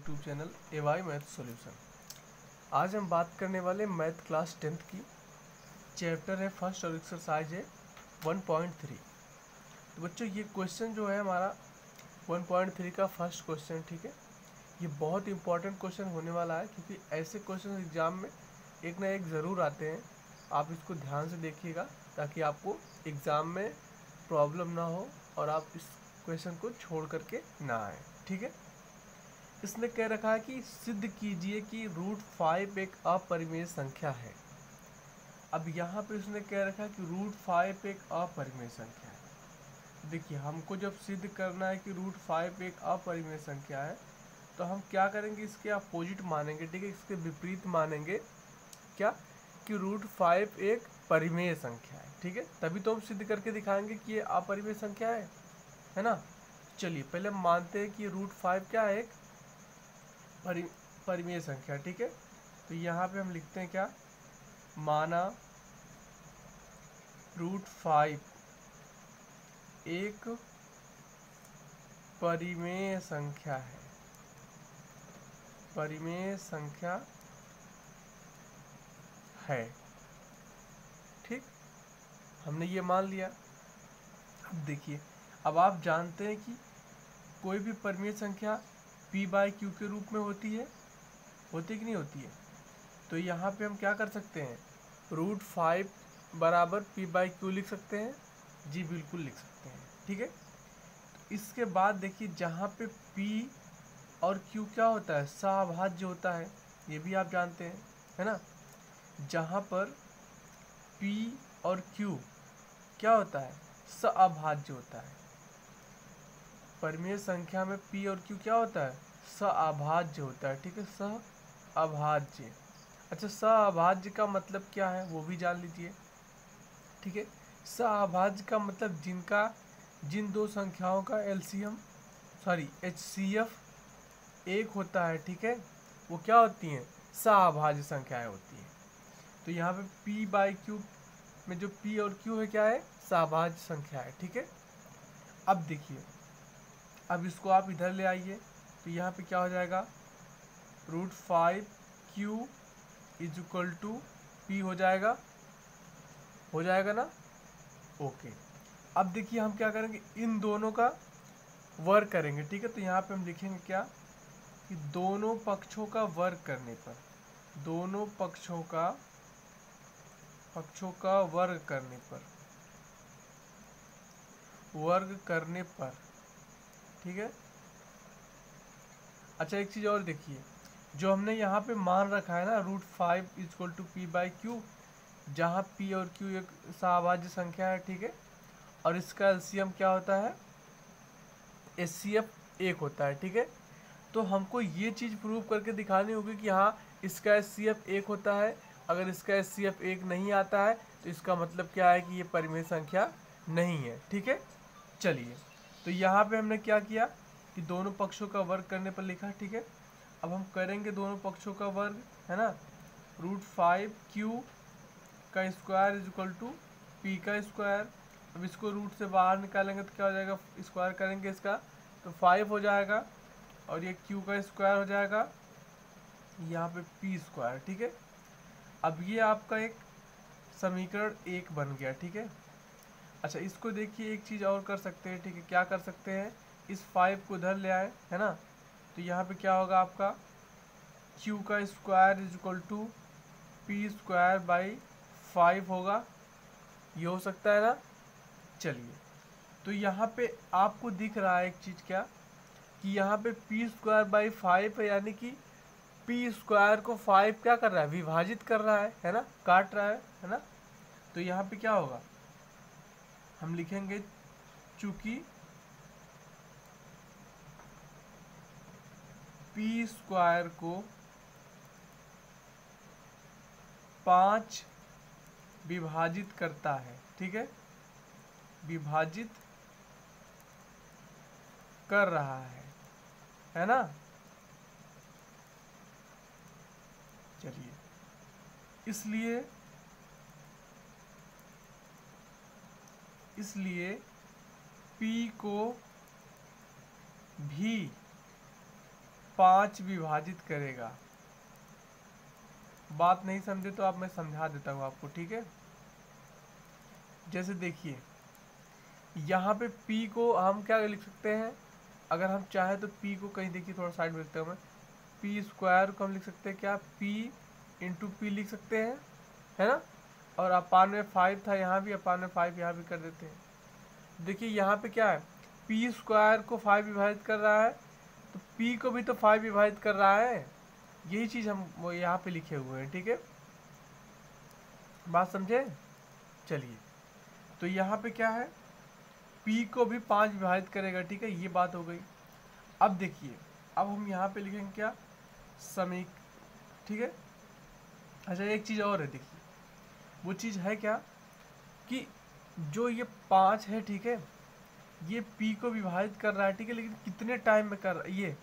YouTube channel A Y math solution. आज हम बात करने वाले मैथ क्लास 10th की। चैप्टर है फर्स्ट और एक्सरसाइज है 1.3। तो बच्चों ये क्वेश्चन जो है हमारा 1.3 का फर्स्ट क्वेश्चन, ठीक है। ये बहुत इंपॉर्टेंट क्वेश्चन होने वाला है क्योंकि ऐसे क्वेश्चन एग्जाम में एक ना एक ज़रूर आते हैं। आप इसको ध्यान से देखिएगा ताकि आपको एग्ज़ाम में प्रॉब्लम ना हो और आप इस क्वेश्चन को छोड़ करके ना आए, ठीक है। इसने कह रखा है कि सिद्ध कीजिए कि √5 एक अपरिमेय संख्या है। अब यहाँ पे उसने कह रखा है कि √5 एक अपरिमेय संख्या है। देखिए, हमको जब सिद्ध करना है कि √5 एक अपरिमेय संख्या है तो हम क्या करेंगे, इसके अपोजिट मानेंगे, ठीक है। इसके विपरीत मानेंगे क्या कि √5 एक परिमेय संख्या है, ठीक है। तभी तो हम सिद्ध करके दिखाएंगे कि ये अपरिमेय संख्या है ना। चलिए पहले हम मानते हैं कि √5 क्या है, एक परिमेय संख्या, ठीक है। तो यहाँ पे हम लिखते हैं क्या, माना √5 एक परिमेय संख्या है, परिमेय संख्या है, ठीक। हमने ये मान लिया। अब देखिए, अब आप जानते हैं कि कोई भी परिमेय संख्या p/q के रूप में होती है कि नहीं होती है। तो यहाँ पे हम क्या कर सकते हैं, √5 बराबर p/q लिख सकते हैं। जी बिल्कुल लिख सकते हैं, ठीक है। तो इसके बाद देखिए, जहाँ पे p और q क्या होता है, सअभाज्य होता है, ये भी आप जानते हैं, है ना। जहाँ पर p और q क्या होता है, सअभाज्य होता है। परिमेय संख्या में p और q क्या होता है, सअभाज्य होता है, ठीक है, सअभाज्य। अच्छा, सअभाज्य का मतलब क्या है वो भी जान लीजिए, ठीक है। सअभाज्य का मतलब जिन दो संख्याओं का HCF एक होता है, ठीक है, वो क्या होती हैं, सअभाज्य संख्याएं होती हैं। तो यहाँ पे p/q में जो p और q है क्या है, सअभाज्य संख्या है, ठीक है। अब देखिए, अब इसको आप इधर ले आइए तो यहाँ पे क्या हो जाएगा, √5q = p हो जाएगा ना। ओके, अब देखिए हम क्या करेंगे, इन दोनों का वर्ग करेंगे, ठीक है। तो यहाँ पे हम लिखेंगे क्या कि दोनों पक्षों का वर्ग करने पर, दोनों पक्षों का वर्ग करने पर, ठीक है। अच्छा, एक चीज़ और देखिए, जो हमने यहाँ पे मान रखा है ना, √5 = p/q, जहाँ p और q एक सअभाज्य संख्या है, ठीक है, और इसका LCM क्या होता है, HCF एक होता है, ठीक है। तो हमको ये चीज़ प्रूव करके दिखानी होगी कि हाँ, इसका HCF एक होता है। अगर इसका HCF एक नहीं आता है तो इसका मतलब क्या है कि ये परिमेय संख्या नहीं है, ठीक है। चलिए, तो यहाँ पे हमने क्या किया कि दोनों पक्षों का वर्ग करने पर लिखा, ठीक है। अब हम करेंगे दोनों पक्षों का वर्ग, है ना। √5q का स्क्वायर = p का स्क्वायर। अब इसको रूट से बाहर निकालेंगे तो क्या हो जाएगा, स्क्वायर करेंगे इसका तो 5 हो जाएगा, और ये q का स्क्वायर हो जाएगा, यहाँ पे p², ठीक है। अब ये आपका एक समीकरण 1 बन गया, ठीक है। अच्छा, इसको देखिए, एक चीज़ और कर सकते हैं, ठीक है। क्या कर सकते हैं, इस 5 को इधर ले आए, है ना। तो यहाँ पे क्या होगा, आपका q का स्क्वायर = p²/5 होगा। ये हो सकता है ना। चलिए, तो यहाँ पे आपको दिख रहा है एक चीज़, क्या कि यहाँ पे p²/5 है, यानी कि p² को 5 क्या कर रहा है, विभाजित कर रहा है ना, काट रहा है ना। तो यहाँ पे क्या होगा, हम लिखेंगे चूंकि p² को 5 विभाजित करता है, ठीक है, विभाजित कर रहा है ना। चलिए, इसलिए p को भी 5 विभाजित करेगा। बात नहीं समझे तो आप मैं समझा देता हूँ आपको, ठीक है। जैसे देखिए यहाँ पे P को हम क्या लिख सकते हैं, अगर हम चाहे तो P को कहीं देखिए थोड़ा साइड में लिखता हूँ मैं, P स्क्वायर को हम लिख सकते हैं क्या, P इंटू P लिख सकते हैं, है ना। और अपान में 5 था, यहाँ भी अपान में 5 यहाँ भी कर देते हैं। देखिए यहाँ पे क्या है, P स्क्वायर को 5 विभाजित कर रहा है तो P को भी तो 5 विभाजित कर रहा है, यही चीज़ हम वो यहाँ पे लिखे हुए हैं, ठीक है। बात समझे। चलिए तो यहाँ पे क्या है, P को भी 5 विभाजित करेगा, ठीक है, ये बात हो गई। अब देखिए अब हम यहाँ पे लिखेंगे क्या, ठीक है। अच्छा एक चीज़ और है, देखिए वो चीज़ है क्या कि जो ये 5 है, ठीक है, ये P को विभाजित कर रहा है, ठीक है, लेकिन कितने टाइम में कर रहा है, ये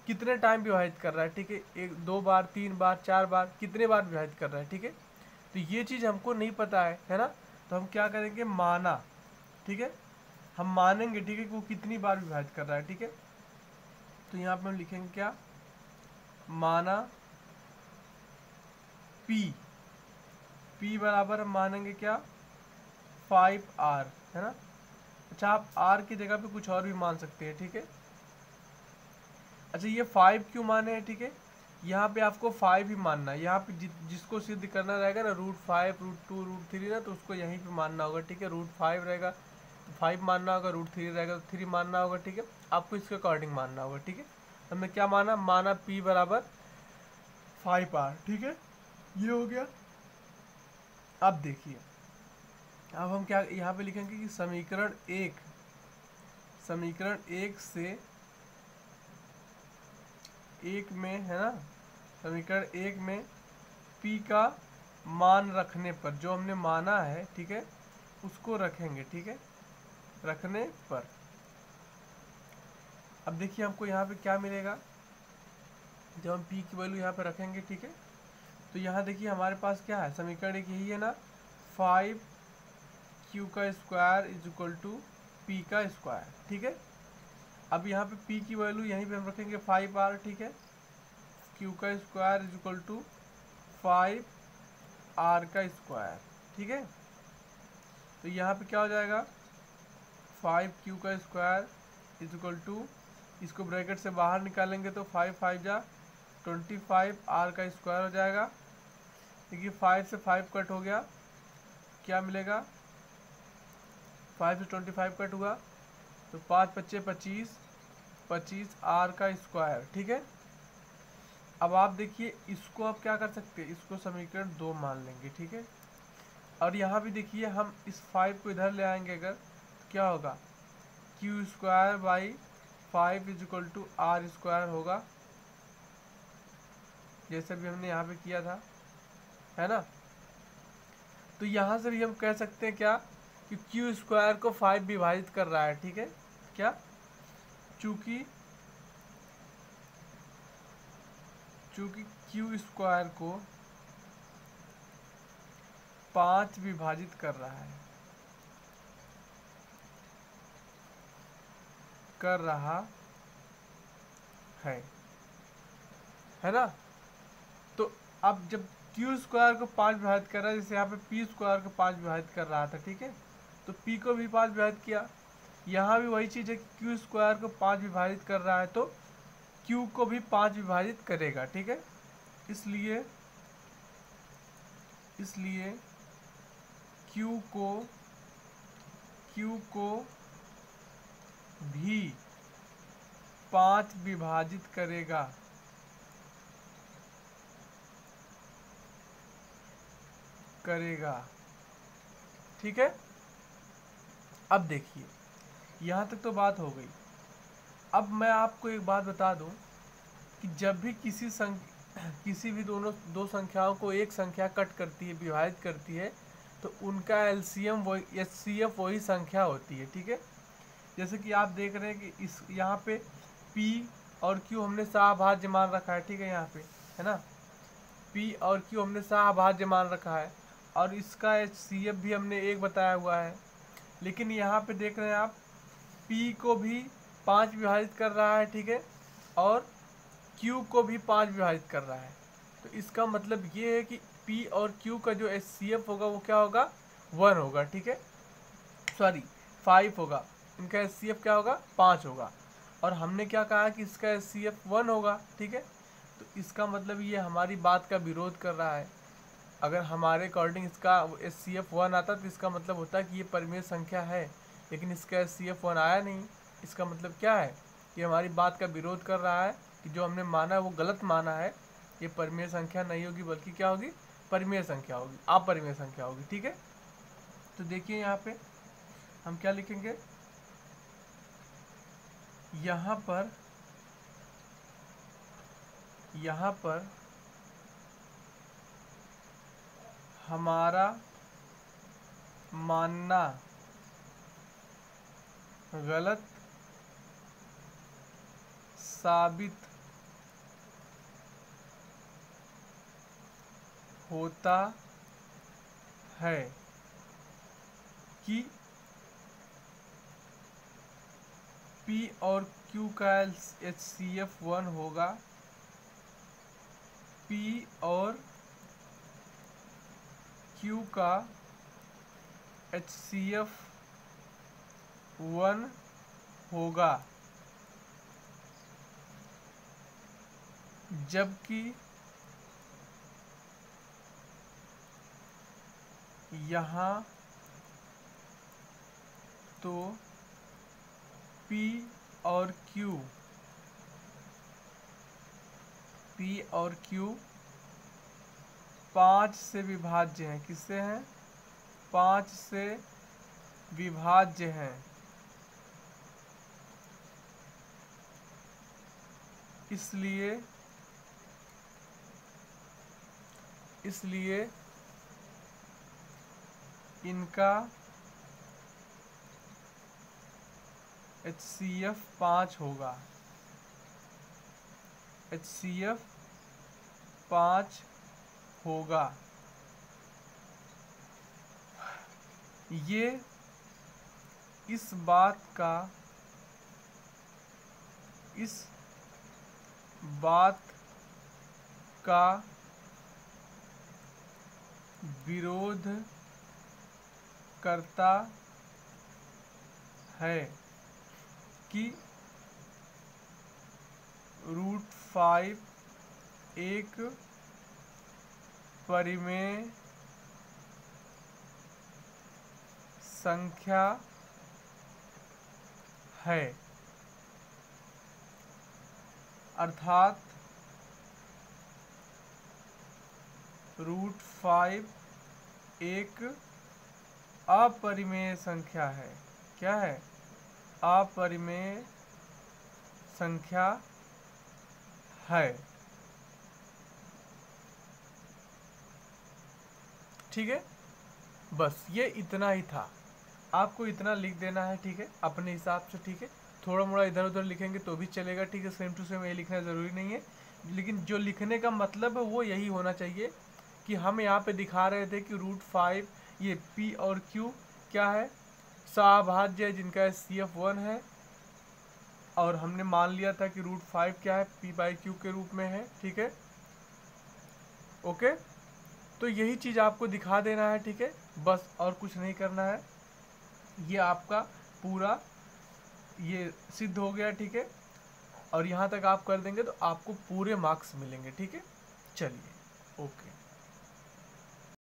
कितने टाइम विभाजित कर रहा है, ठीक है, 1 2 बार 3 बार 4 बार, कितने बार विभाजित कर रहा है, ठीक है। तो ये चीज़ हमको नहीं पता है ना, तो हम क्या करेंगे, माना, ठीक है, हम मानेंगे, ठीक है, कि वो कितनी बार विभाजित कर रहा है, ठीक है। तो यहाँ पे हम लिखेंगे क्या, माना P बराबर हम मानेंगे क्या, 5R, है ना। अच्छा आप R की जगह पे कुछ और भी मान सकते हैं, ठीक है। अच्छा ये 5 क्यों माने हैं, ठीक है, यहाँ पे आपको 5 ही मानना है, यहाँ पे जिसको सिद्ध करना रहेगा ना, √5 √2 √3 ना, तो उसको यहीं पे मानना होगा, ठीक है। √5 रहेगा तो 5 मानना होगा, √3 रहेगा तो 3 मानना होगा, ठीक है। आपको इसके अकॉर्डिंग मानना होगा, ठीक है। हमने क्या माना P बराबर 5R, ठीक है, ये हो गया। अब देखिए अब हम क्या यहाँ पे लिखेंगे कि समीकरण 1 से 1 में, है ना, समीकरण 1 में P का मान रखने पर, जो हमने माना है, ठीक है, उसको रखेंगे, ठीक है, रखने पर। अब देखिए हमको यहाँ पे क्या मिलेगा, जब हम P की वैल्यू यहाँ पे रखेंगे, ठीक है, तो यहाँ देखिए हमारे पास क्या है, समीकरण एक यही है ना, 5Q का square is equal to P का स्क्वायर, ठीक है। अब यहाँ पे P की वैल्यू यहीं पे हम रखेंगे 5R, ठीक है, Q का square is equal to 5R का स्क्वायर, ठीक है। तो यहाँ पे क्या हो जाएगा, 5Q का स्क्वायर इज इक्वल टू, इसको ब्रैकेट से बाहर निकालेंगे तो 5 5 जा 25, R का स्क्वायर हो जाएगा। देखिए 5 से 5 कट हो गया, क्या मिलेगा, 5 से 25 कट हुआ तो 5 × 5 = 25 R का स्क्वायर, ठीक है। अब आप देखिए इसको आप क्या कर सकते हैं, इसको समीकरण 2 मान लेंगे, ठीक है। और यहाँ भी देखिए हम इस 5 को इधर ले आएंगे अगर, तो क्या होगा, Q square by 5 is equal to R square होगा, जैसे भी हमने यहाँ पे किया था, है ना। तो यहाँ से भी हम कह सकते हैं क्या कि Q स्क्वायर को 5 विभाजित कर रहा है, ठीक है, क्या, चूंकि Q स्क्वायर को 5 विभाजित कर रहा है ना। तो अब जब Q स्क्वायर को 5 विभाजित कर रहा है, जैसे यहाँ पे P स्क्वायर को 5 विभाजित कर रहा था, ठीक है, तो P को भी 5 विभाजित किया, यहाँ भी वही चीज़ है कि Q स्क्वायर को 5 विभाजित कर रहा है तो Q को भी 5 विभाजित करेगा, ठीक है। इसलिए Q को भी 5 विभाजित करेगा, ठीक है। अब देखिए यहाँ तक तो बात हो गई। अब मैं आपको एक बात बता दूं कि जब भी किसी भी दो संख्याओं को एक संख्या कट करती है, विभाजित करती है, तो उनका एलसीएम वही, एचसीएफ वही संख्या होती है, ठीक है। जैसे कि आप देख रहे हैं कि इस यहाँ पे P और Q हमने सहभाज्य मान रखा है, ठीक है, यहाँ पे है ना, P और Q हमने सहभाज्य मान रखा है और इसका एचसीएफ भी हमने 1 बताया हुआ है। लेकिन यहाँ पे देख रहे हैं आप P को भी 5 विभाजित कर रहा है, ठीक है, और Q को भी 5 विभाजित कर रहा है। तो इसका मतलब ये है कि P और Q का जो HCF होगा वो क्या होगा, 1 होगा, ठीक है, सॉरी 5 होगा। इनका HCF क्या होगा, 5 होगा। और हमने क्या कहा कि इसका HCF 1 होगा, ठीक है। तो इसका मतलब ये हमारी बात का विरोध कर रहा है। अगर हमारे अकॉर्डिंग इसका HCF 1 आता तो इसका मतलब होता कि ये परिमेय संख्या है, लेकिन इसका HCF 1 आया नहीं। इसका मतलब क्या है कि हमारी बात का विरोध कर रहा है कि जो हमने माना है वो गलत माना है। ये परिमेय संख्या नहीं होगी, बल्कि क्या होगी, परिमेय संख्या होगी, अपरिमेय संख्या होगी, ठीक है। तो देखिए यहाँ पे हम क्या लिखेंगे, यहाँ पर हमारा मानना गलत साबित होता है कि P और Q का HCF 1 होगा, P और Q का HCF 1 होगा, जबकि यहाँ तो P और Q 5 से विभाज्य हैं। किससे हैं, 5 से विभाज्य हैं। इसलिए इनका HCF 5 होगा, HCF 5 होगा। ये इस बात का विरोध करता है कि √5 एक परिमेय संख्या है, अर्थात √5 एक अपरिमेय संख्या है। क्या है, अपरिमेय संख्या है, ठीक है। बस ये इतना ही था, आपको इतना लिख देना है, ठीक है, अपने हिसाब से, ठीक है। थोड़ा मोड़ा इधर उधर लिखेंगे तो भी चलेगा, ठीक है, सेम टू सेम ये लिखना ज़रूरी नहीं है, लेकिन जो लिखने का मतलब है वो यही होना चाहिए कि हम यहाँ पे दिखा रहे थे कि √5 ये P और Q क्या है, सभाज्य है, जिनका HCF 1 है, और हमने मान लिया था कि √5 क्या है, P/Q के रूप में है, ठीक है, ओके। तो यही चीज़ आपको दिखा देना है, ठीक है, बस और कुछ नहीं करना है। ये आपका पूरा ये सिद्ध हो गया, ठीक है, और यहाँ तक आप कर देंगे तो आपको पूरे मार्क्स मिलेंगे, ठीक है। चलिए, ओके।